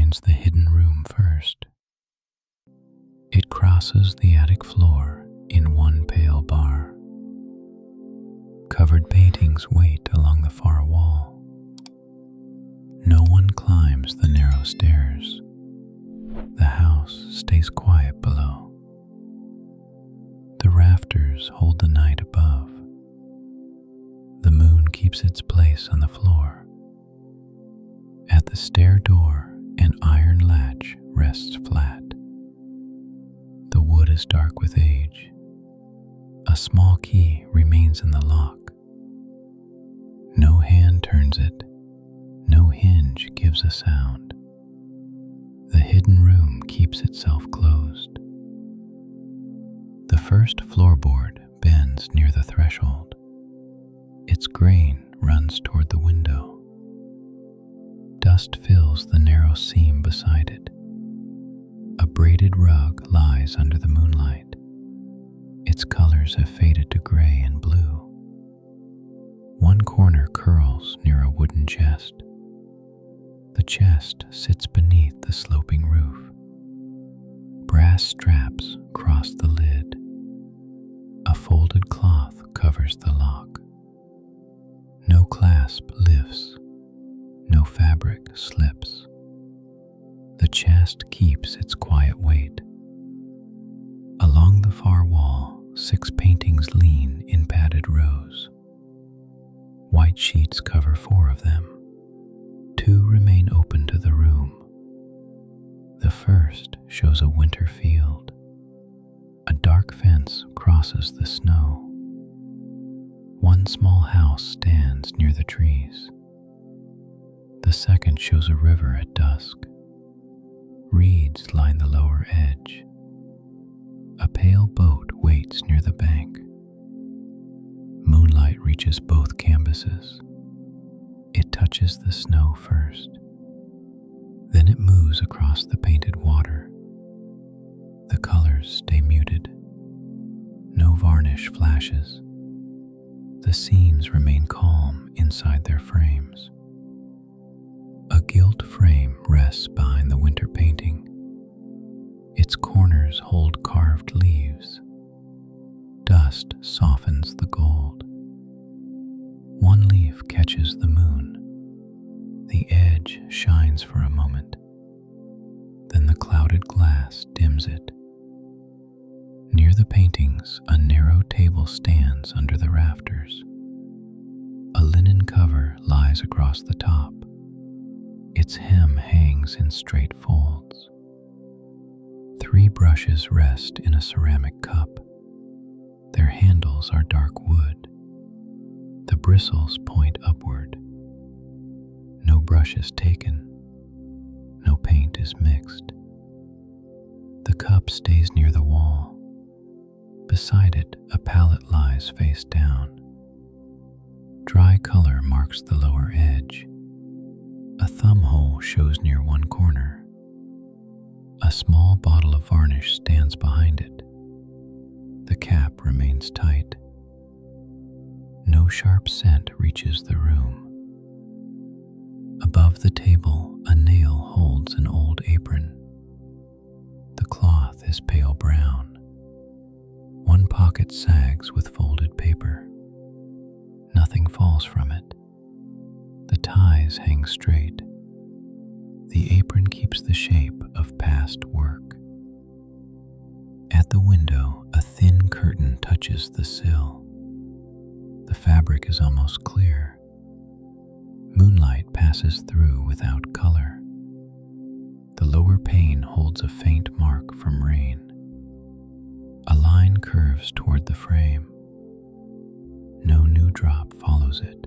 finds the hidden room first. It crosses the attic floor in one pale bar. Covered paintings wait along the far wall. No one climbs the narrow stairs. The house stays quiet below. The rafters hold the night above. The moon keeps its place on the floor. At the stair door, an iron latch rests flat. The wood is dark with age. A small key remains in the lock. No hand turns it. No hinge gives a sound. The hidden room keeps itself closed. The first floorboard bends near the threshold. Its grain runs toward the window. Dust fills the narrow seam beside it. A braided rug lies under the moonlight. Its colors have faded to gray and blue. One corner curls near a wooden chest. The chest sits beneath the sloping roof. Brass straps cross the lid. A folded cloth covers the lock. No clasp lifts. No fabric slips. The chest keeps its quiet weight. Along the far wall, 6 paintings lean in padded rows. White sheets cover 4 of them. 2 remain open to the room. The first shows a winter field. A dark fence crosses the snow. One small house stands near the trees. The second shows a river at dusk. Reeds line the lower edge. A pale boat waits near the bank. Moonlight reaches both canvases. It touches the snow first. Then it moves across the painted water. The colors stay muted. No varnish flashes. The scenes remain calm inside their frames. A gilt frame rests behind the winter painting. Its corners hold carved leaves. Dust softens the gold. One leaf catches the moon. The edge shines for a moment. Then the clouded glass dims it. Near the paintings, a narrow table stands under the rafters. A linen cover lies across the top. Its hem hangs in straight folds. 3 brushes rest in a ceramic cup. Their handles are dark wood. The bristles point upward. No brush is taken. No paint is mixed. The cup stays near the wall. Beside it, a palette lies face down. Dry color marks the lower edge. A thumb hole shows near one corner. A small bottle of varnish stands behind it. The cap remains tight. No sharp scent reaches the room. Above the table, a nail holds an old apron. The cloth is pale brown. One pocket sags with folded paper. Nothing falls from it. The ties hang straight. The apron keeps the shape of past work. At the window, a thin curtain touches the sill. The fabric is almost clear. Moonlight passes through without color. The lower pane holds a faint mark from rain. A line curves toward the frame. No new drop follows it.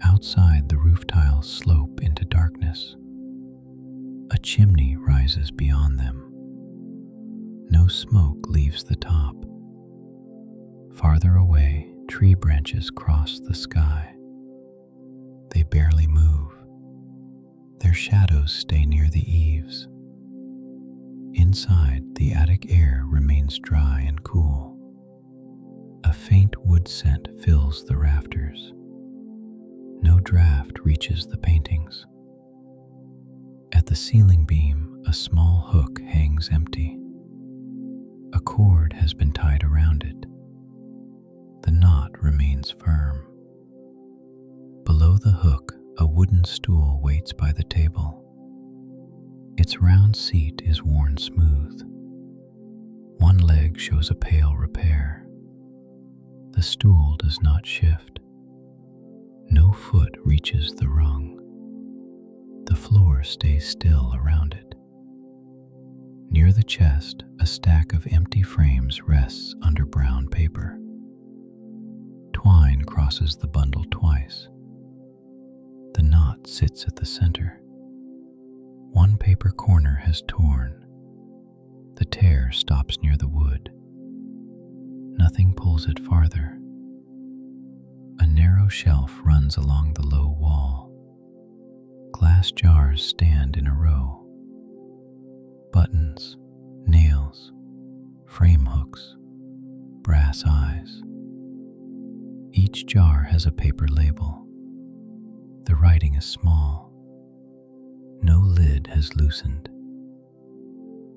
Outside, the roof tiles slope into darkness. A chimney rises beyond them. No smoke leaves the top. Farther away, tree branches cross the sky. They barely move. Their shadows stay near the eaves. Inside, the attic air remains dry and cool. A faint wood scent fills the rafters. No draft reaches the paintings. At the ceiling beam, a small hook hangs empty. A cord has been tied around it. The knot remains firm. Below the hook, a wooden stool waits by the table. Its round seat is worn smooth. One leg shows a pale repair. The stool does not shift. No foot reaches the rung. The floor stays still around it. Near the chest, a stack of empty frames rests under brown paper. Twine crosses the bundle twice. The knot sits at the center. One paper corner has torn. The tear stops near the wood. Nothing pulls it farther. A narrow shelf runs along the low wall. Glass jars stand in a row. Buttons, nails, frame hooks, brass eyes. Each jar has a paper label. The writing is small. No lid has loosened.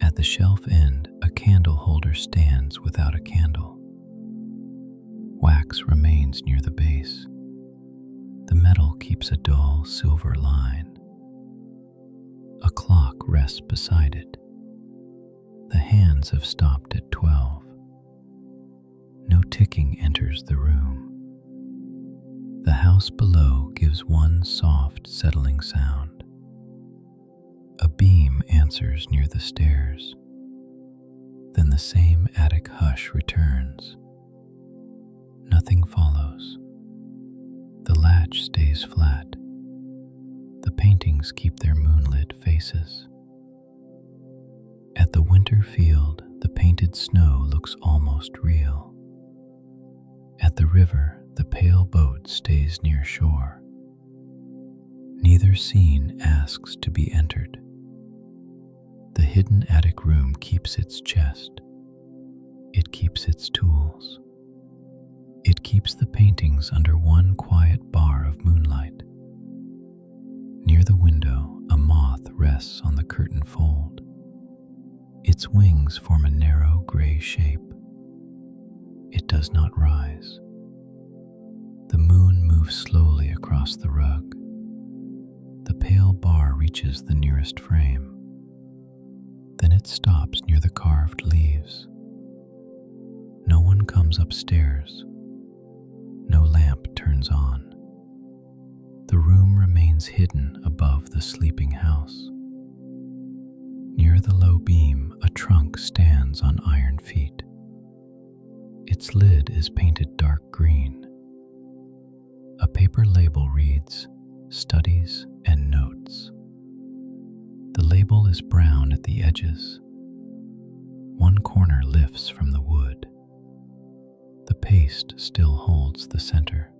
At the shelf end, a candle holder stands without a candle. Wax remains near the base. The metal keeps a dull silver line. A clock rests beside it. The hands have stopped at 12. No ticking enters the room. The house below gives one soft, settling sound. A beam answers near the stairs. Then the same attic hush returns. Nothing follows. The latch stays flat. The paintings keep their moonlit faces. At the winter field, the painted snow looks almost real. At the river, the pale boat stays near shore. Neither scene asks to be entered. The hidden attic room keeps its chest. It keeps its tools. It keeps the paintings under one quiet bar of moonlight. Near the window, a moth rests on the curtain fold. Its wings form a narrow gray shape. It does not rise. The moon moves slowly across the rug. The pale bar reaches the nearest frame. Then it stops near the carved leaves. No one comes upstairs. No lamp turns on. The room remains hidden above the sleeping house. Near the low beam, a trunk stands on iron feet. Its lid is painted dark green. A paper label reads, "Studies and Notes." The label is brown at the edges. One corner lifts from the wood. The paste still holds the center.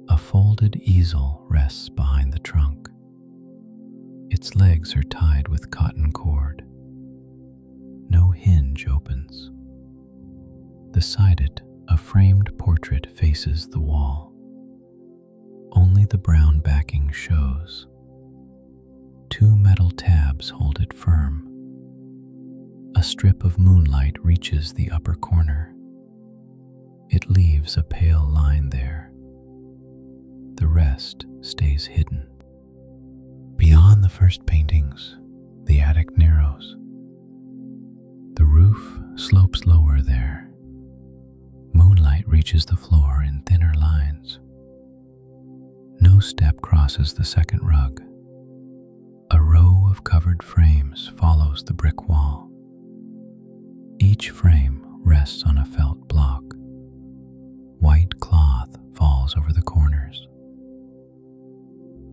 A folded easel rests behind the trunk. Its legs are tied with cotton cord. No hinge opens. Beside it, a framed portrait faces the wall. Only the brown backing shows. Two metal tabs hold it firm. A strip of moonlight reaches the upper corner. It leaves a pale line there. The rest stays hidden. Beyond the first paintings, the attic narrows. The roof slopes lower there. Moonlight reaches the floor in thinner lines. No step crosses the second rug. A row of covered frames follows the brick wall. Each frame rests on a felt block. White cloth falls over the corners.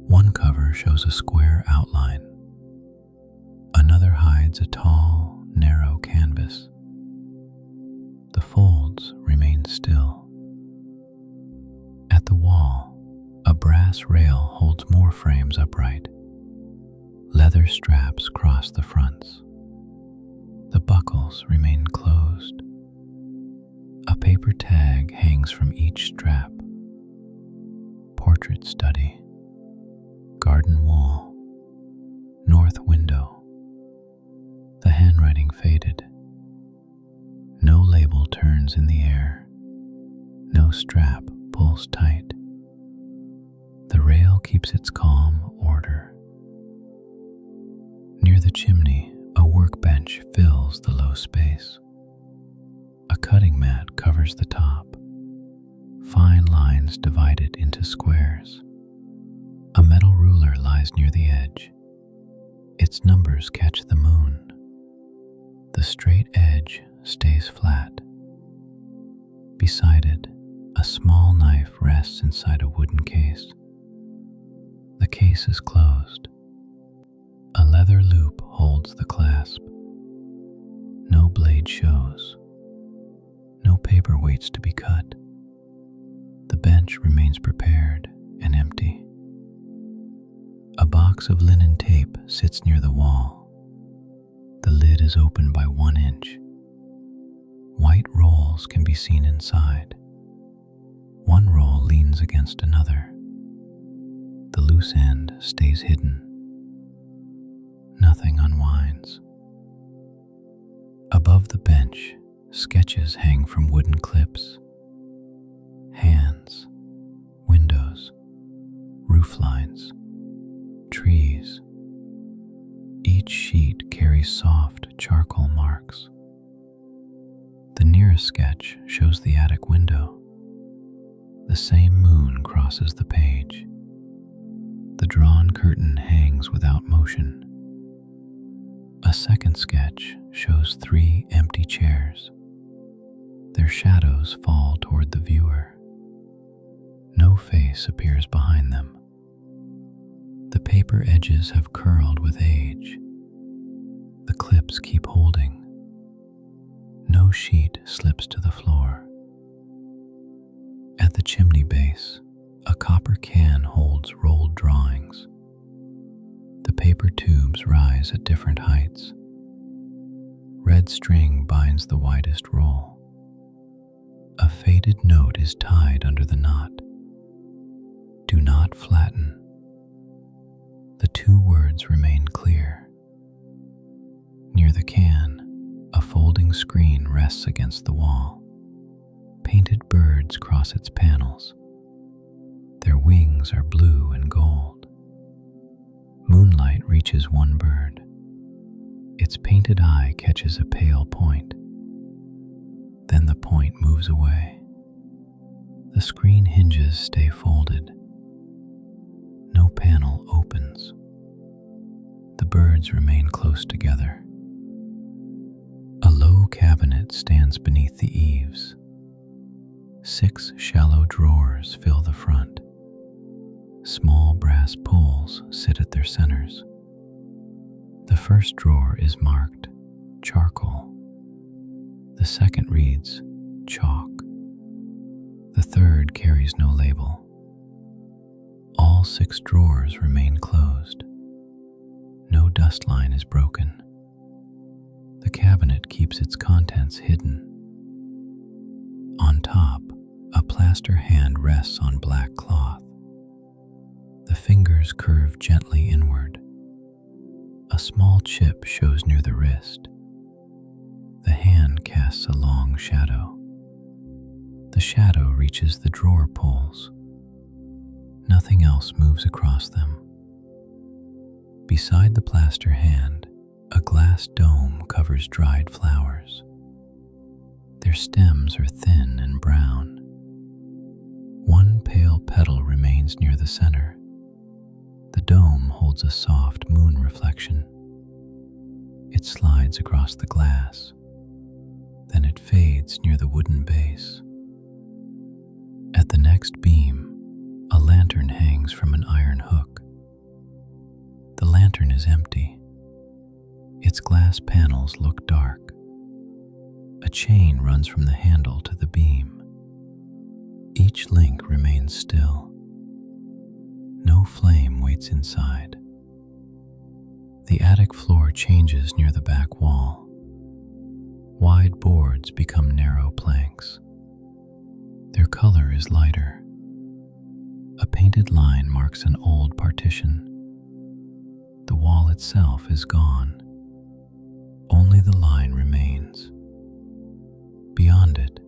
One cover shows a square outline. Another hides a tall, narrow canvas. The folds remain still. At the wall, a brass rail holds more frames upright. Leather straps cross the fronts. The buckles remain closed. A paper tag hangs from each strap. Portrait study. Garden wall. getting faded. No label turns in the air. No strap pulls tight. The rail keeps its calm order. Near the chimney, a workbench fills the low space. A cutting mat covers the top. Fine lines divided into squares. A metal ruler lies near the edge. Its numbers catch the moon. The straight edge stays flat. Beside it, a small knife rests inside a wooden case. The case is closed. A leather loop holds the clasp. No blade shows. No paper waits to be cut. The bench remains prepared and empty. A box of linen tape sits near the wall. The lid is open by 1 inch. White rolls can be seen inside. One roll leans against another. The loose end stays hidden. Nothing unwinds. Above the bench, sketches hang from wooden clips. Hands, windows, roof lines, trees. Each sheet carries soft charcoal marks. The nearest sketch shows the attic window. The same moon crosses the page. The drawn curtain hangs without motion. A second sketch shows 3 empty chairs. Their shadows fall toward the viewer. No face appears behind them. The paper edges have curled with age. The clips keep holding. No sheet slips to the floor. At the chimney base, a copper can holds rolled drawings. The paper tubes rise at different heights. Red string binds the widest roll. A faded note is tied under the knot. Do not flatten. The 2 words remain clear. Near the can, a folding screen rests against the wall. Painted birds cross its panels. Their wings are blue and gold. Moonlight reaches one bird. Its painted eye catches a pale point. Then the point moves away. The screen hinges stay folded. No panel opens. The birds remain close together. A low cabinet stands beneath the eaves. 6 shallow drawers fill the front. Small brass pulls sit at their centers. The first drawer is marked charcoal. The second reads chalk. The third carries no label. All 6 drawers remain closed. No dust line is broken. The cabinet keeps its contents hidden. On top, a plaster hand rests on black cloth. The fingers curve gently inward. A small chip shows near the wrist. The hand casts a long shadow. The shadow reaches the drawer pulls. Nothing else moves across them. Beside the plaster hand, a glass dome covers dried flowers. Their stems are thin and brown. One pale petal remains near the center. The dome holds a soft moon reflection. It slides across the glass. Then it fades near the wooden base. At the next beam, a lantern hangs from an iron hook. The lantern is empty. Its glass panels look dark. A chain runs from the handle to the beam. Each link remains still. No flame waits inside. The attic floor changes near the back wall. Wide boards become narrow planks. Their color is lighter. A painted line marks an old partition. The wall itself is gone. Only the line remains. Beyond it,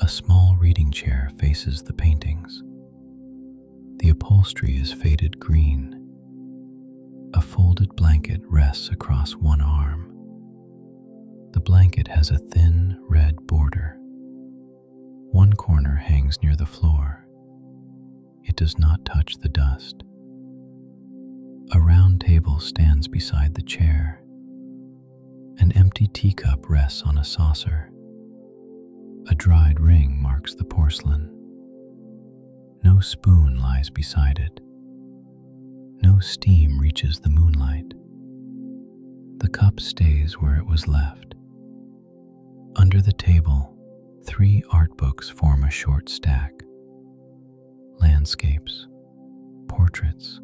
a small reading chair faces the paintings. The upholstery is faded green. A folded blanket rests across one arm. The blanket has a thin red border. One corner hangs near the floor. It does not touch the dust. A round table stands beside the chair. An empty teacup rests on a saucer. A dried ring marks the porcelain. No spoon lies beside it. No steam reaches the moonlight. The cup stays where it was left. Under the table, 3 art books form a short stack. Landscapes, portraits,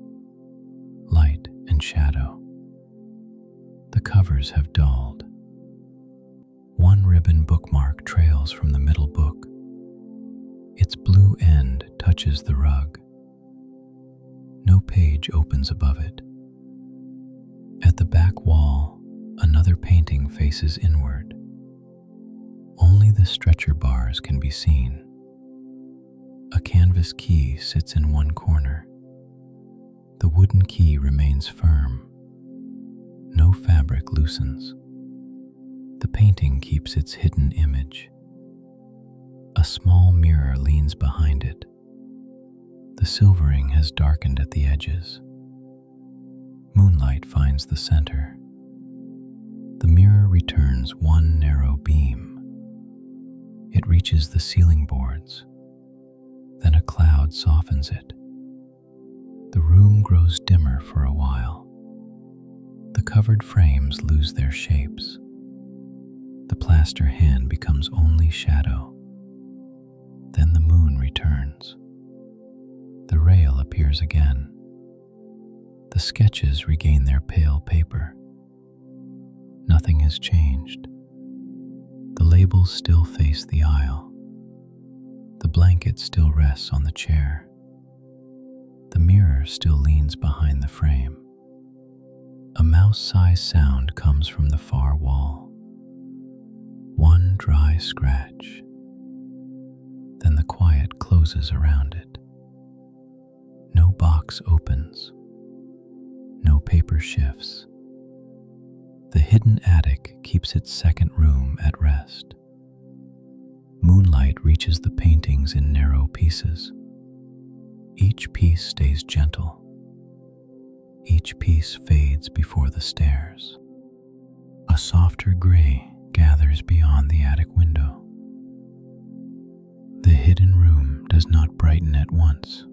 light and shadow. The covers have dulled. One ribbon bookmark trails from the middle book. Its blue end touches the rug. No page opens above it. At the back wall, another painting faces inward. Only the stretcher bars can be seen. A canvas key sits in one corner. The wooden key remains firm. No fabric loosens. The painting keeps its hidden image. A small mirror leans behind it. The silvering has darkened at the edges. Moonlight finds the center. The mirror returns one narrow beam. It reaches the ceiling boards. Then a cloud softens it. The room grows dimmer for a while. The covered frames lose their shapes. The plaster hand becomes only shadow. Then the moon returns. The rail appears again. The sketches regain their pale paper. Nothing has changed. The labels still face the aisle. The blanket still rests on the chair. The mirror still leans behind the frame. A mouse-sized sound comes from the far wall. One dry scratch. Then the quiet closes around it. No box opens. No paper shifts. The hidden attic keeps its second room at rest. Moonlight reaches the paintings in narrow pieces. Each piece stays gentle. Each piece fades before the stairs. A softer gray gathers beyond the attic window. The hidden room does not brighten at once.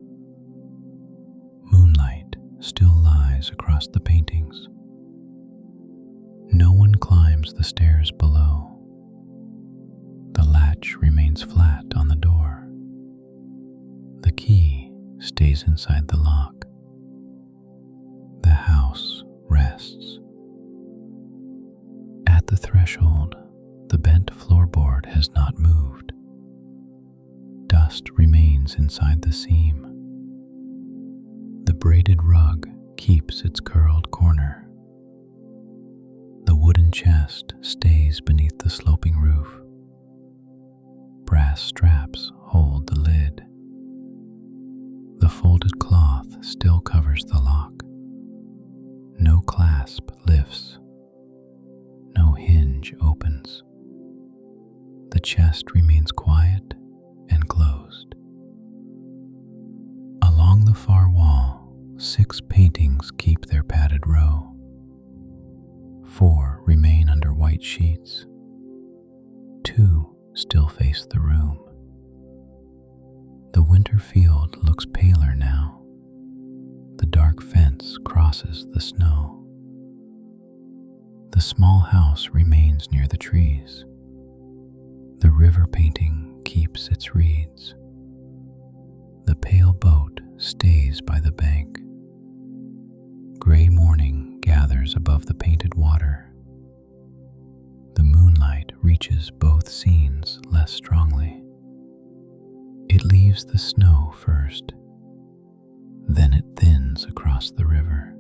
Moonlight still lies across the paintings. No one climbs the stairs below. The latch remains flat on the door. The key stays inside the lock. The house rests. At the threshold, the bent floorboard has not moved. Dust remains inside the seam. The braided rug keeps its curled corner. The wooden chest stays beneath the sloping roof. Brass straps hold the lid. The folded cloth still covers the lock. No clasp lifts. No hinge opens. The chest remains quiet and closed. Along the far wall, 6 paintings keep their padded row. 4 remain under white sheets. 2 still face the room. The winter field looks paler now. The dark fence crosses the snow. The small house remains near the trees. The river painting keeps its reeds. The pale boat stays by the bank. Gray morning gathers above the painted water. The moonlight reaches both scenes less strongly. It leaves the snow first. Then it thins across the river.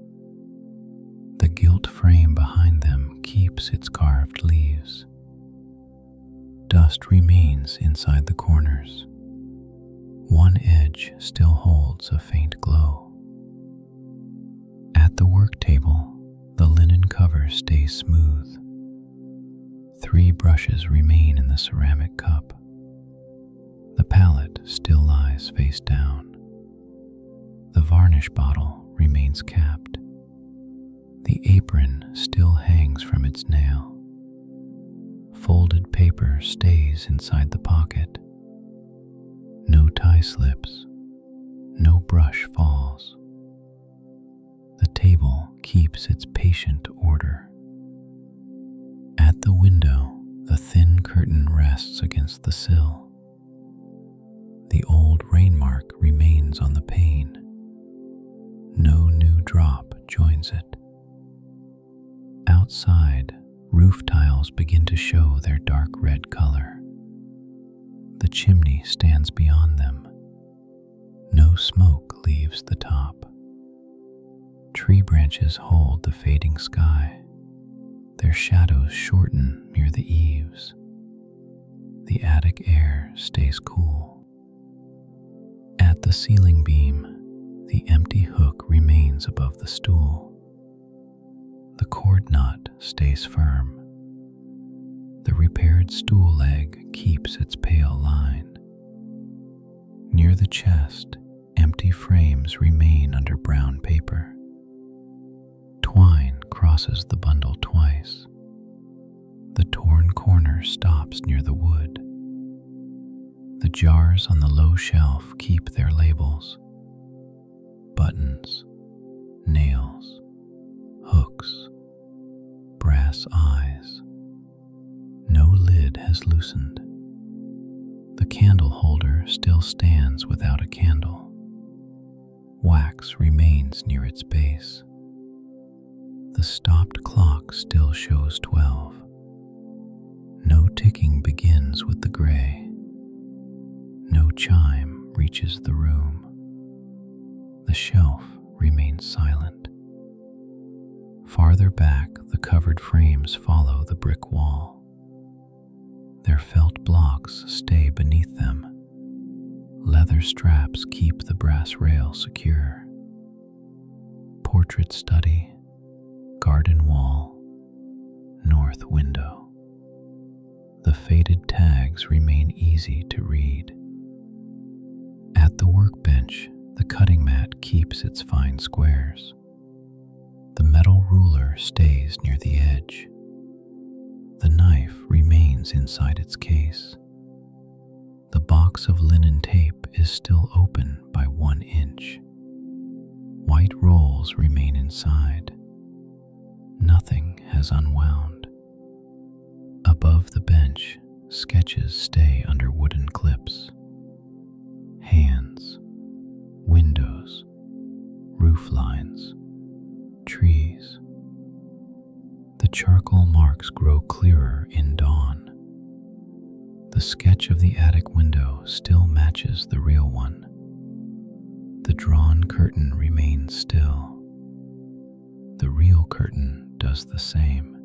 The gilt frame behind them keeps its carved leaves. Dust remains inside the corners. One edge still holds a faint glow. At the work table, the linen cover stays smooth. 3 brushes remain in the ceramic cup. The palette still lies face down. The varnish bottle remains capped. The apron still hangs from its nail. Folded paper stays inside the pocket. No tie slips, no brush falls. The table keeps its patient order. At the window, the thin curtain rests against the sill. The old rain mark remains on the pane. No new drop joins it. Outside, roof tiles begin to show their dark red color. The chimney stands beyond them. No smoke leaves the top. Tree branches hold the fading sky. Their shadows shorten near the eaves. The attic air stays cool. At the ceiling beam, the empty hook remains above the stool. The cord knot stays firm. The repaired stool leg keeps its pale line. Near the chest, empty frames remain under brown paper. Twine crosses the bundle twice. The torn corner stops near the wood. The jars on the low shelf keep their labels. Buttons, nails, hooks, brass eyes. No lid has loosened. The candle holder still stands without a candle. Wax remains near its base. The stopped clock still shows 12. No ticking begins with the gray. No chime reaches the room. The shelf remains silent. Farther back, the covered frames follow the brick wall. Their felt blocks stay beneath them. Leather straps keep the brass rail secure. Portrait study, garden wall, north window. The faded tags remain easy to read. At the workbench, the cutting mat keeps its fine squares. The metal ruler stays near the edge. The knife remains inside its case. The box of linen tape is still open by 1 inch. White rolls remain inside. Nothing has unwound. Above the bench, sketches stay under wooden clips. Hands, windows, roof lines, trees. The charcoal marks grow clearer in dawn. The sketch of the attic window still matches the real one. The drawn curtain remains still. The real curtain does the same.